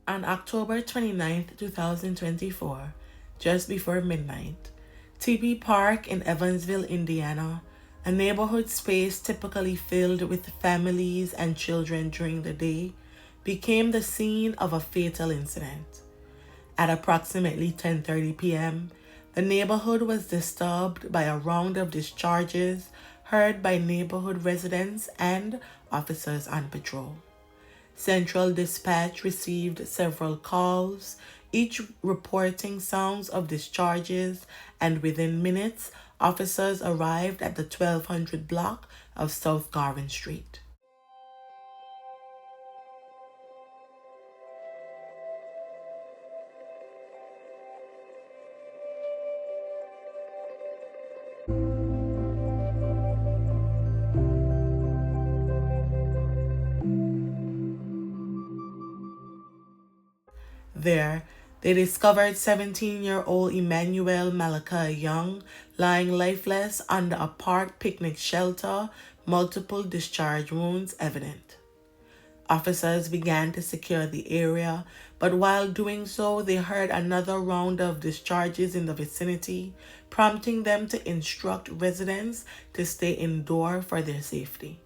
On October 29, 2024, just before midnight, Tepe Park in Evansville, Indiana, a neighborhood space typically filled with families and children during the day, became the scene of a fatal incident. At approximately 10:30 p.m., the neighborhood was disturbed by a round of discharges heard by neighborhood residents and officers on patrol. Central Dispatch received several calls, each reporting sounds of discharges, and within minutes, officers arrived at the 1200 block of South Garvin Street. There, they discovered 17-year-old Emmanuel Malachi lying lifeless under a park picnic shelter, multiple discharge wounds evident. Officers began to secure the area, but while doing so, they heard another round of discharges in the vicinity, prompting them to instruct residents to stay indoors for their safety.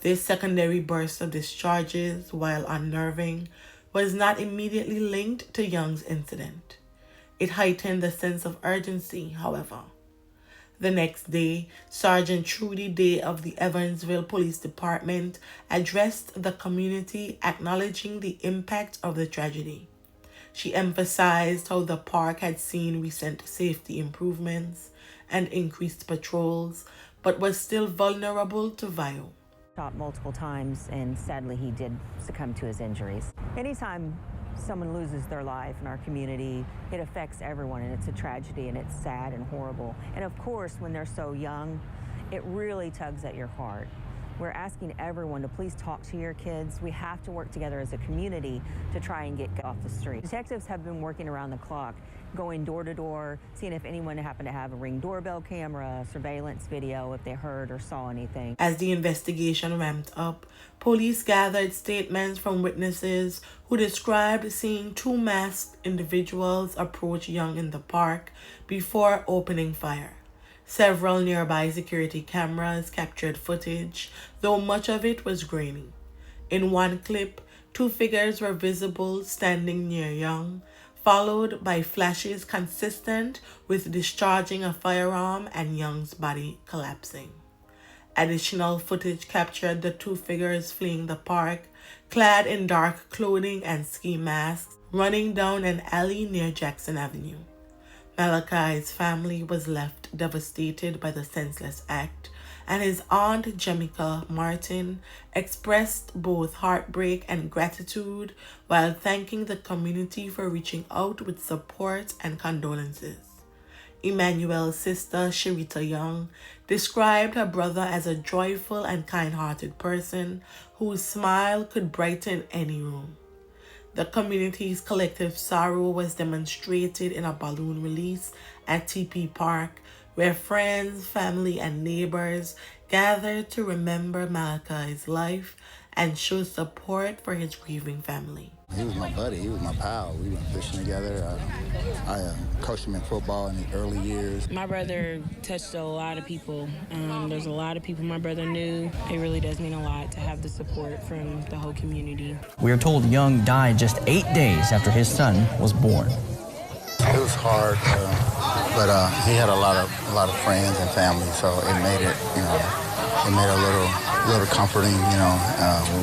This secondary burst of discharges, while unnerving, was not immediately linked to Young's incident. It heightened the sense of urgency, however. The next day, Sergeant Trudy Day of the Evansville Police Department addressed the community, acknowledging the impact of the tragedy. She emphasized how the park had seen recent safety improvements and increased patrols, but was still vulnerable to violence. Shot multiple times, and sadly he did succumb to his injuries. Anytime someone loses their life in our community, it affects everyone, and it's a tragedy, and it's sad and horrible. And of course, when they're so young, it really tugs at your heart. We're asking everyone to please talk to your kids. We have to work together as a community to try and get off the street. Detectives have been working around the clock, going door to door, seeing if anyone happened to have a Ring doorbell camera, surveillance video, if they heard or saw anything. As the investigation ramped up, police gathered statements from witnesses who described seeing two masked individuals approach Young in the park before opening fire. Several nearby security cameras captured footage, though much of it was grainy. In one clip, two figures were visible standing near Young, followed by flashes consistent with discharging a firearm and Young's body collapsing. Additional footage captured the two figures fleeing the park, clad in dark clothing and ski masks, running down an alley near Jackson Avenue. Malachi's family was left devastated by the senseless act, and his aunt, Jamaica Martin, expressed both heartbreak and gratitude while thanking the community for reaching out with support and condolences. Emmanuel's sister, Sh0t, described her brother as a joyful and kind-hearted person whose smile could brighten any room. The community's collective sorrow was demonstrated in a balloon release at Tepe Park, where friends, family, and neighbors gathered to remember Malachi's life and show support for his grieving family. He was my buddy. He was my pal. We went fishing together. I coached him in football in the early years. My brother touched a lot of people. There's a lot of people my brother knew. It really does mean a lot to have the support from the whole community. We are told Young died just 8 days after his son was born. It was hard, but he had a lot of friends and family, so it made it, it made a little comforting,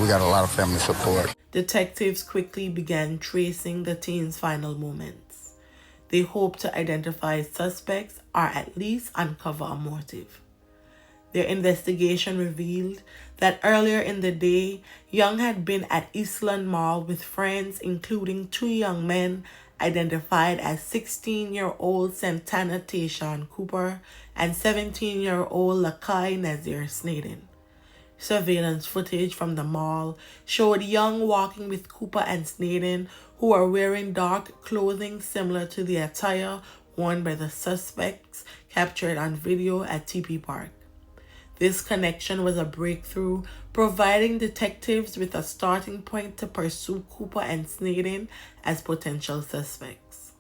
we got a lot of family support. Detectives quickly began tracing the teen's final moments. They hoped to identify suspects or at least uncover a motive. Their investigation revealed that earlier in the day, Young had been at Eastland Mall with friends, including two young men identified as 16-year-old Santana Tayshawn Cooper and 17-year-old Lakai Nasir Snaden. Surveillance footage from the mall showed Young walking with Cooper and Snaden, who were wearing dark clothing similar to the attire worn by the suspects captured on video at Tepe Park. This connection was a breakthrough, providing detectives with a starting point to pursue Cooper and Snaden as potential suspects.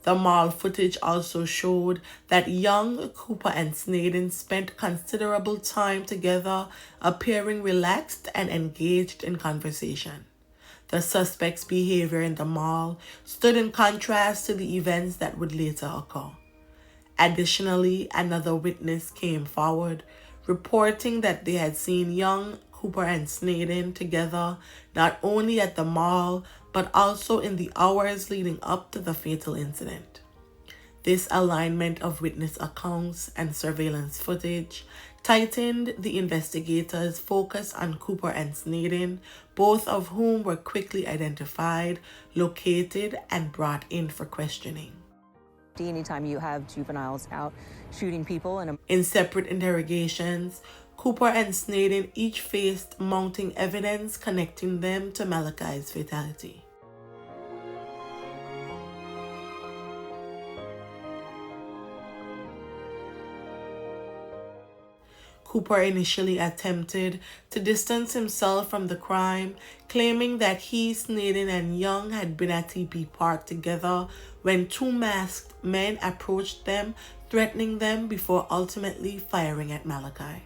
The mall footage also showed that young Cooper and Snaden spent considerable time together, appearing relaxed and engaged in conversation. The suspect's behavior in the mall stood in contrast to the events that would later occur. Additionally, another witness came forward, reporting that they had seen young Cooper and Snaden together not only at the mall, but also in the hours leading up to the fatal incident. This alignment of witness accounts and surveillance footage tightened the investigators' focus on Cooper and Snaden, both of whom were quickly identified, located, and brought in for questioning. Anytime you have juveniles out shooting people in separate interrogations, Cooper and Snaden each faced mounting evidence connecting them to Malakai's fatality. Cooper initially attempted to distance himself from the crime, claiming that he, Snaden, and Young had been at Tepe Park together when two masked men approached them, threatening them before ultimately firing at Malachi.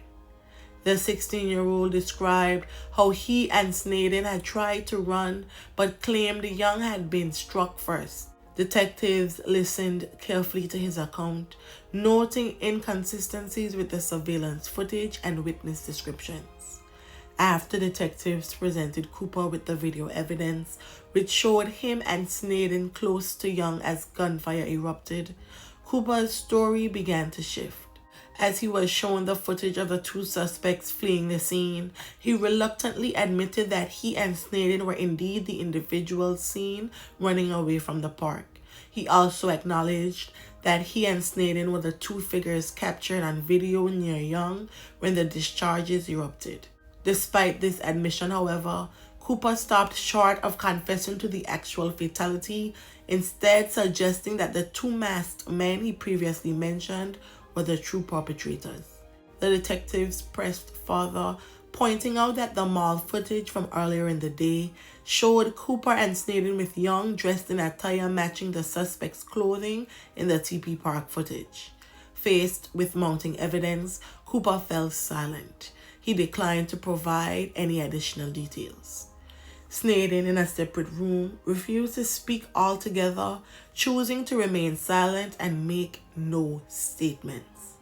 The 16-year-old described how he and Snaden had tried to run, but claimed Young had been struck first. Detectives listened carefully to his account, noting inconsistencies with the surveillance footage and witness descriptions. After detectives presented Cooper with the video evidence, which showed him and Snaden close to Young as gunfire erupted, Cooper's story began to shift. As he was shown the footage of the two suspects fleeing the scene, he reluctantly admitted that he and Snaden were indeed the individuals seen running away from the park. He also acknowledged that he and Snaden were the two figures captured on video near Young when the discharges erupted. Despite this admission, however, Cooper stopped short of confessing to the actual fatality, instead suggesting that the two masked men he previously mentioned were the true perpetrators. The detectives pressed further, pointing out that the mall footage from earlier in the day showed Cooper and Snaden with Young dressed in attire matching the suspect's clothing in the Tepe Park footage. Faced with mounting evidence, Cooper fell silent. He declined to provide any additional details. Snaden, in a separate room, refused to speak altogether, choosing to remain silent and make no statements.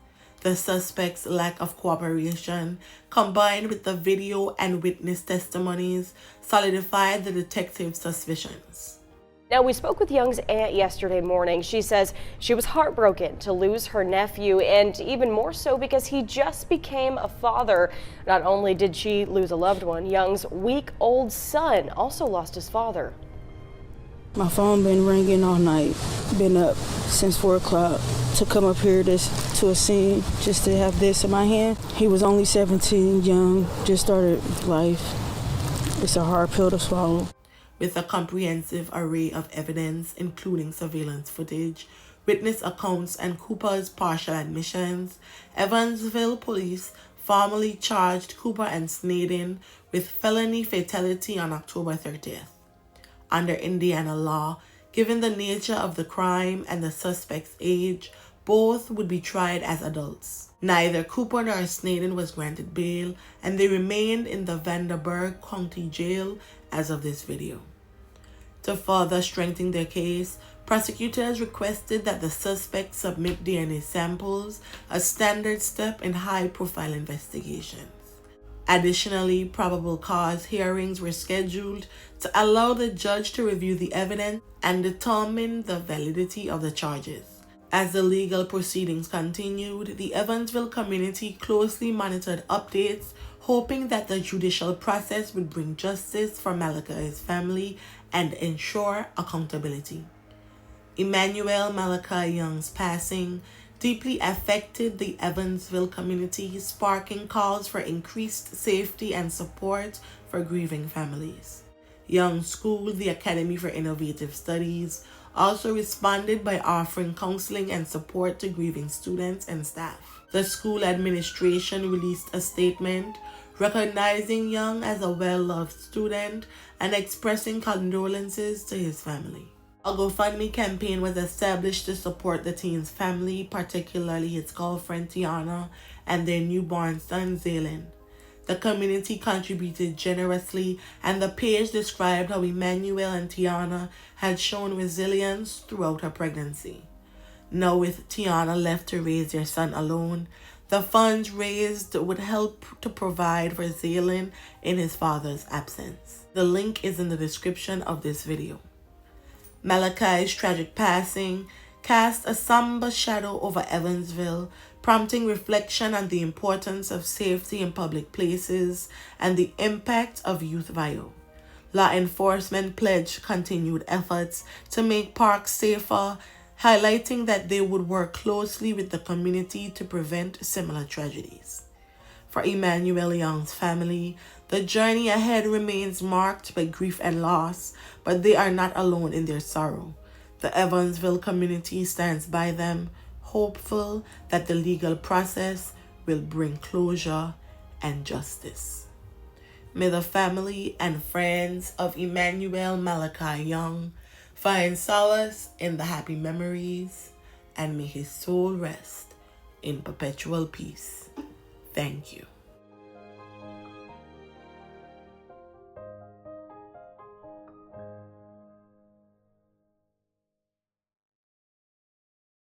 The suspect's lack of cooperation, combined with the video and witness testimonies, solidified the detective's suspicions. Now, we spoke with Young's aunt yesterday morning. She says she was heartbroken to lose her nephew, and even more so because he just became a father. Not only did she lose a loved one, Young's week-old son also lost his father. My phone been ringing all night. Been up since 4 o'clock to come up here to a scene just to have this in my hand. He was only 17, young, just started life. It's a hard pill to swallow. With a comprehensive array of evidence, including surveillance footage, witness accounts, and Cooper's partial admissions, Evansville police formally charged Cooper and Snaden with felony fatality on October 30th. Under Indiana law, given the nature of the crime and the suspect's age, both would be tried as adults. Neither Cooper nor Snaden was granted bail, and they remained in the Vanderburgh County Jail as of this video. To further strengthen their case, prosecutors requested that the suspect submit DNA samples, a standard step in high-profile investigations. Additionally, probable cause hearings were scheduled to allow the judge to review the evidence and determine the validity of the charges. As the legal proceedings continued, the Evansville community closely monitored updates, hoping that the judicial process would bring justice for Malachi's family and ensure accountability. Emmanuel Malachi Young's passing deeply affected the Evansville community, sparking calls for increased safety and support for grieving families. Young's school, the Academy for Innovative Studies, also responded by offering counseling and support to grieving students and staff. The school administration released a statement recognizing Young as a well-loved student and expressing condolences to his family. A GoFundMe campaign was established to support the teen's family, particularly his girlfriend Tiana and their newborn son Zaylin. The community contributed generously, and the page described how Emmanuel and Tiana had shown resilience throughout her pregnancy. Now, with Tiana left to raise their son alone, the funds raised would help to provide for Zaylin in his father's absence. The link is in the description of this video. Malachi's tragic passing cast a somber shadow over Evansville, prompting reflection on the importance of safety in public places and the impact of youth violence. Law enforcement pledged continued efforts to make parks safer, highlighting that they would work closely with the community to prevent similar tragedies. For Emmanuel Young's family, the journey ahead remains marked by grief and loss, but they are not alone in their sorrow. The Evansville community stands by them, hopeful that the legal process will bring closure and justice. May the family and friends of Emmanuel Malachi Young find solace in the happy memories, and may his soul rest in perpetual peace. Thank you.